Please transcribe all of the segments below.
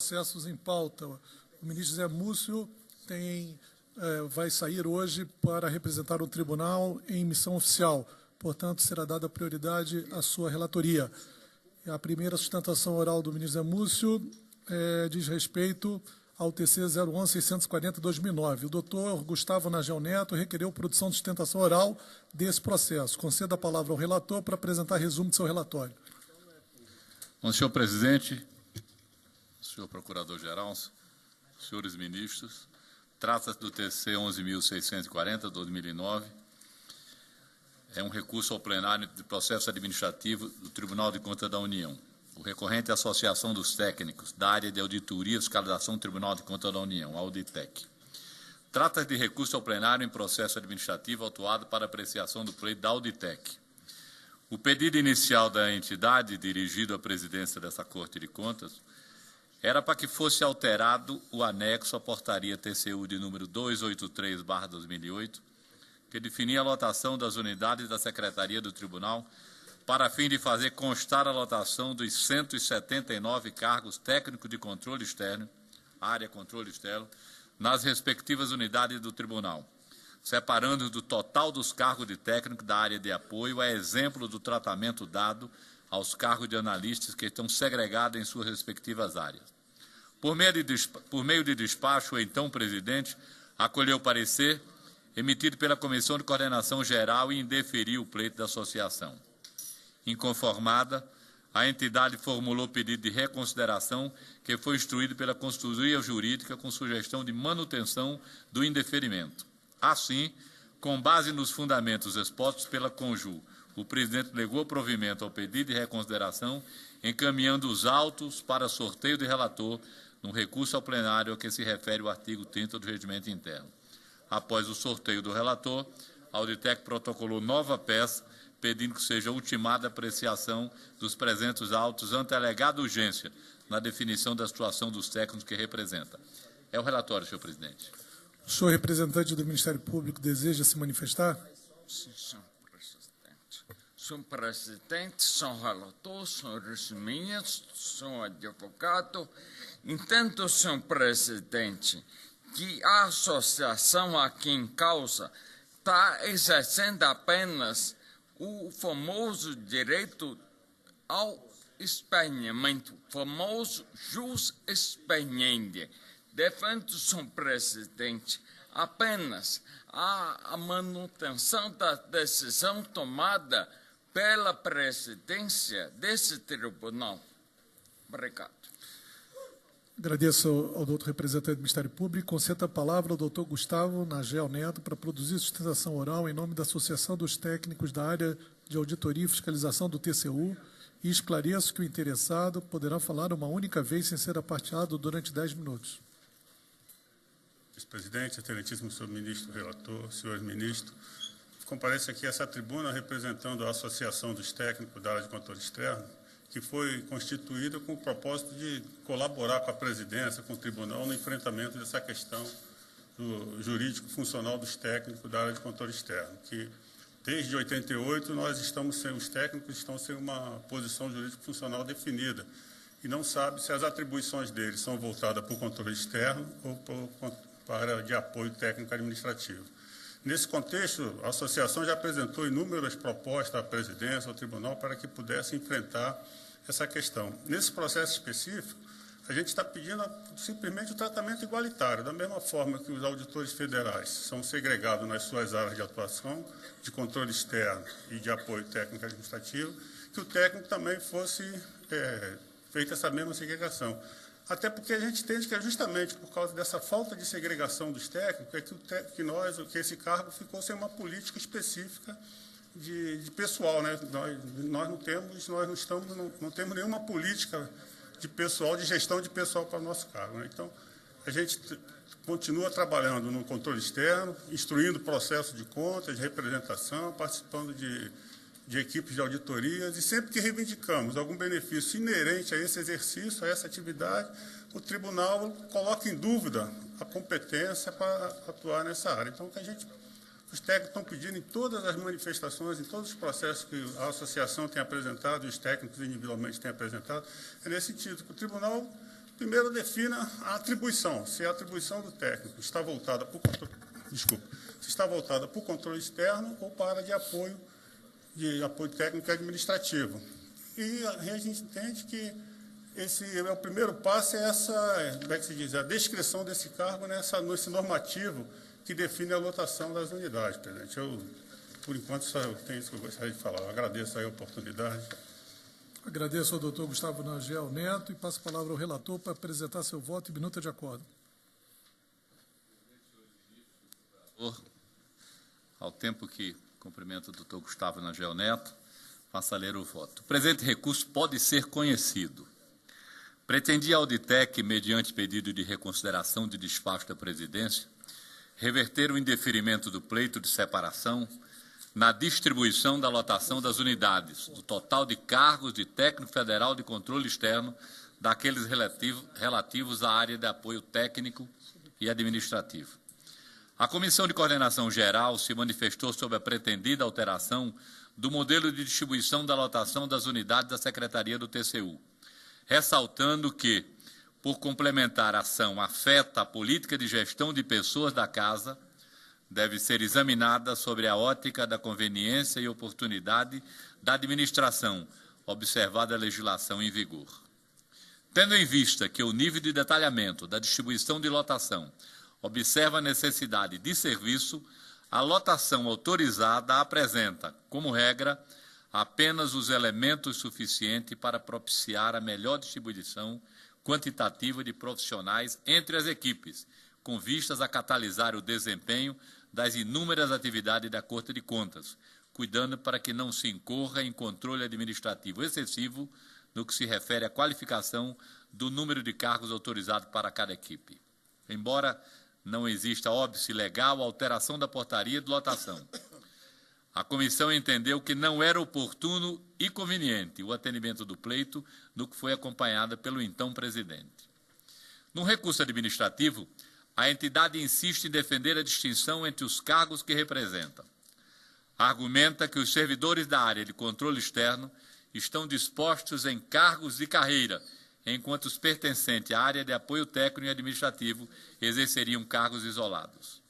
Processos em pauta. O ministro Zé Múcio vai sair hoje para representar o tribunal em missão oficial. Portanto, será dada prioridade à sua relatoria. A primeira sustentação oral do ministro Zé Múcio diz respeito ao TC 011-640-2009. O doutor Gustavo Nagel Neto requereu produção de sustentação oral desse processo. Conceda a palavra ao relator para apresentar resumo de seu relatório. Bom, senhor presidente, senhor procurador-geral, senhores ministros, trata-se do TC 11.640-2009, é um recurso ao plenário de processo administrativo do Tribunal de Contas da União. O recorrente é a Associação dos Técnicos da Área de Auditoria e Fiscalização do Tribunal de Contas da União, Auditec. Trata-se de recurso ao plenário em processo administrativo autuado para apreciação do pleito da Auditec. O pedido inicial da entidade, dirigido à presidência dessa Corte de Contas, era para que fosse alterado o anexo à portaria TCU de número 283/2008, que definia a lotação das unidades da Secretaria do Tribunal para fim de fazer constar a lotação dos 179 cargos técnicos de controle externo, área controle externo, nas respectivas unidades do Tribunal, separando do total dos cargos de técnico da área de apoio, a exemplo do tratamento dado aos cargos de analistas que estão segregados em suas respectivas áreas. Por meio de despacho, o então presidente acolheu o parecer emitido pela Comissão de Coordenação Geral e indeferiu o pleito da associação. Inconformada, a entidade formulou pedido de reconsideração que foi instruído pela consultoria jurídica com sugestão de manutenção do indeferimento. Assim, com base nos fundamentos expostos pela Conju, o presidente negou provimento ao pedido de reconsideração, encaminhando os autos para sorteio de relator no recurso ao plenário a que se refere o artigo 30 do Regimento Interno. Após o sorteio do relator, a Auditec protocolou nova peça, pedindo que seja ultimada a apreciação dos presentes autos ante a alegada urgência na definição da situação dos técnicos que representa. É o relatório, senhor presidente. O senhor representante do Ministério Público deseja se manifestar? Sim, senhor presidente. Senhor presidente, senhor relator, senhores ministros, senhor advogado, entendo, senhor presidente, que a associação aqui em causa está exercendo apenas o famoso direito ao expediente, famoso jus expediente. Defende, senhor presidente, apenas a manutenção da decisão tomada pela presidência desse tribunal. Obrigado. Agradeço ao doutor representante do Ministério Público. Conceda a palavra ao doutor Gustavo Nagel Neto para produzir sustentação oral em nome da Associação dos Técnicos da Área de Auditoria e Fiscalização do TCU e esclareço que o interessado poderá falar uma única vez sem ser aparteado durante 10 minutos. Vice-presidente, excelentíssimo senhor ministro relator, senhores ministros, compareço aqui a essa tribuna representando a Associação dos Técnicos da Área de Controle Externo, que foi constituída com o propósito de colaborar com a presidência, com o tribunal, no enfrentamento dessa questão do jurídico funcional dos técnicos da área de controle externo, que desde 88 os técnicos estão sem uma posição jurídico funcional definida e não sabe se as atribuições deles são voltadas para o controle externo ou para de apoio técnico administrativo. Nesse contexto, a associação já apresentou inúmeras propostas à presidência, ao tribunal, para que pudesse enfrentar essa questão. Nesse processo específico, a gente está pedindo simplesmente o tratamento igualitário, da mesma forma que os auditores federais são segregados nas suas áreas de atuação, de controle externo e de apoio técnico administrativo, que o técnico também fosse feita essa mesma segregação. Até porque a gente entende que é justamente por causa dessa falta de segregação dos técnicos que esse cargo ficou sem uma política específica de pessoal, né? Nós não temos nenhuma política de pessoal, de gestão de pessoal para o nosso cargo, né? Então, a gente continua trabalhando no controle externo, instruindo o processo de contas, de representação, participando de equipes de auditorias, e sempre que reivindicamos algum benefício inerente a esse exercício, a essa atividade, o tribunal coloca em dúvida a competência para atuar nessa área. Então, os técnicos estão pedindo em todas as manifestações, em todos os processos que a associação tem apresentado, e os técnicos individualmente têm apresentado, é nesse sentido, que o tribunal Primeiro, defina a atribuição, se a atribuição do técnico está voltada para o controle, se está voltada para o controle externo ou para de apoio técnico e administrativo. E a gente entende que o primeiro passo é como é que se diz, a descrição desse cargo nesse normativo que define a lotação das unidades, presidente. Por enquanto, só tenho isso que eu gostaria de falar. Eu agradeço aí a oportunidade. Agradeço ao doutor Gustavo Nagel Neto e passo a palavra ao relator para apresentar seu voto e minuta de acordo. Ao tempo que cumprimento o doutor Gustavo Nagel Neto, faça ler o voto. O presente recurso pode ser conhecido. Pretendia a Auditec, mediante pedido de reconsideração de despacho da presidência, reverter o indeferimento do pleito de separação na distribuição da lotação das unidades, do total de cargos de técnico federal de controle externo, daqueles relativos à área de apoio técnico e administrativo. A Comissão de Coordenação Geral se manifestou sobre a pretendida alteração do modelo de distribuição da lotação das unidades da Secretaria do TCU, ressaltando que, por complementar a ação afeta a política de gestão de pessoas da Casa, deve ser examinada sobre a ótica da conveniência e oportunidade da administração, observada a legislação em vigor. Tendo em vista que o nível de detalhamento da distribuição de lotação observa a necessidade de serviço, a lotação autorizada apresenta, como regra, apenas os elementos suficientes para propiciar a melhor distribuição quantitativa de profissionais entre as equipes, com vistas a catalisar o desempenho das inúmeras atividades da Corte de Contas, cuidando para que não se incorra em controle administrativo excessivo no que se refere à qualificação do número de cargos autorizados para cada equipe. Embora não exista óbice legal a alteração da portaria de lotação, a comissão entendeu que não era oportuno e conveniente o atendimento do pleito, no que foi acompanhada pelo então presidente. No recurso administrativo, a entidade insiste em defender a distinção entre os cargos que representa. Argumenta que os servidores da área de controle externo estão dispostos em cargos de carreira, enquanto os pertencentes à área de apoio técnico e administrativo exerceriam cargos isolados.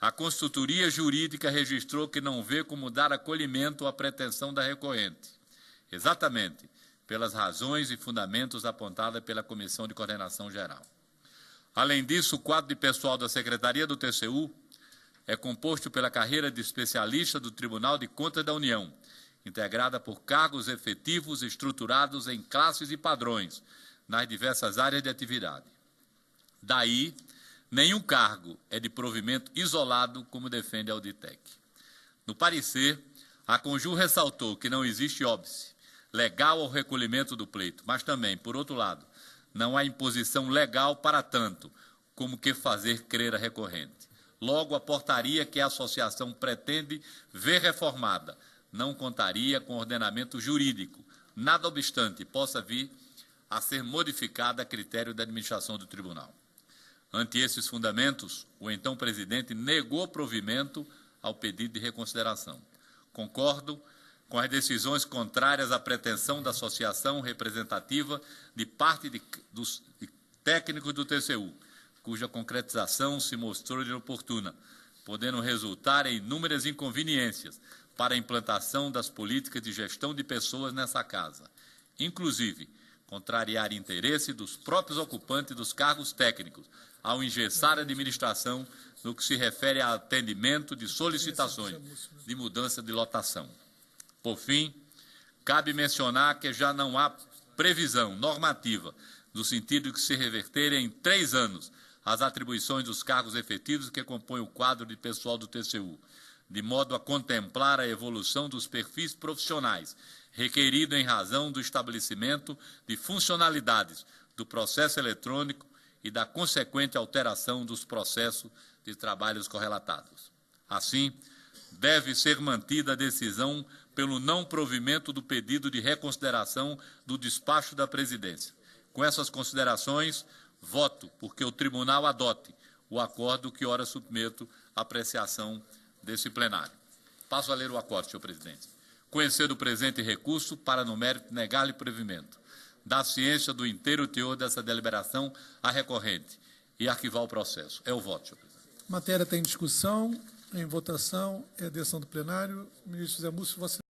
A consultoria jurídica registrou que não vê como dar acolhimento à pretensão da recorrente, exatamente pelas razões e fundamentos apontadas pela Comissão de Coordenação Geral. Além disso, o quadro de pessoal da Secretaria do TCU é composto pela carreira de especialista do Tribunal de Contas da União, integrada por cargos efetivos estruturados em classes e padrões nas diversas áreas de atividade. Daí, nenhum cargo é de provimento isolado, como defende a Auditec. No parecer, a Conjur ressaltou que não existe óbice legal ao recolhimento do pleito, mas também, por outro lado, não há imposição legal para tanto, como que fazer crer a recorrente. Logo, a portaria que a associação pretende ver reformada não contaria com ordenamento jurídico, nada obstante possa vir a ser modificada a critério da administração do tribunal. Ante esses fundamentos, o então presidente negou provimento ao pedido de reconsideração. Concordo com as decisões contrárias à pretensão da associação representativa de parte dos técnicos do TCU, cuja concretização se mostrou inoportuna, podendo resultar em inúmeras inconveniências para a implantação das políticas de gestão de pessoas nessa casa, inclusive contrariar interesse dos próprios ocupantes dos cargos técnicos, ao engessar a administração no que se refere a atendimento de solicitações de mudança de lotação. Por fim, cabe mencionar que já não há previsão normativa no sentido de se reverterem em 3 anos as atribuições dos cargos efetivos que compõem o quadro de pessoal do TCU, de modo a contemplar a evolução dos perfis profissionais, requerido em razão do estabelecimento de funcionalidades do processo eletrônico e da consequente alteração dos processos de trabalhos correlatados. Assim, deve ser mantida a decisão pelo não provimento do pedido de reconsideração do despacho da presidência. Com essas considerações, voto porque o tribunal adote o acordo que ora submeto à apreciação desse plenário. Passo a ler o acordo, senhor presidente. Conhecer o presente recurso para, no mérito, negar-lhe provimento, dar ciência do inteiro teor dessa deliberação à recorrente e arquivar o processo. É o voto, senhor presidente. Matéria tem discussão, em votação, é decisão do plenário. Ministro Zé Múcio, vossa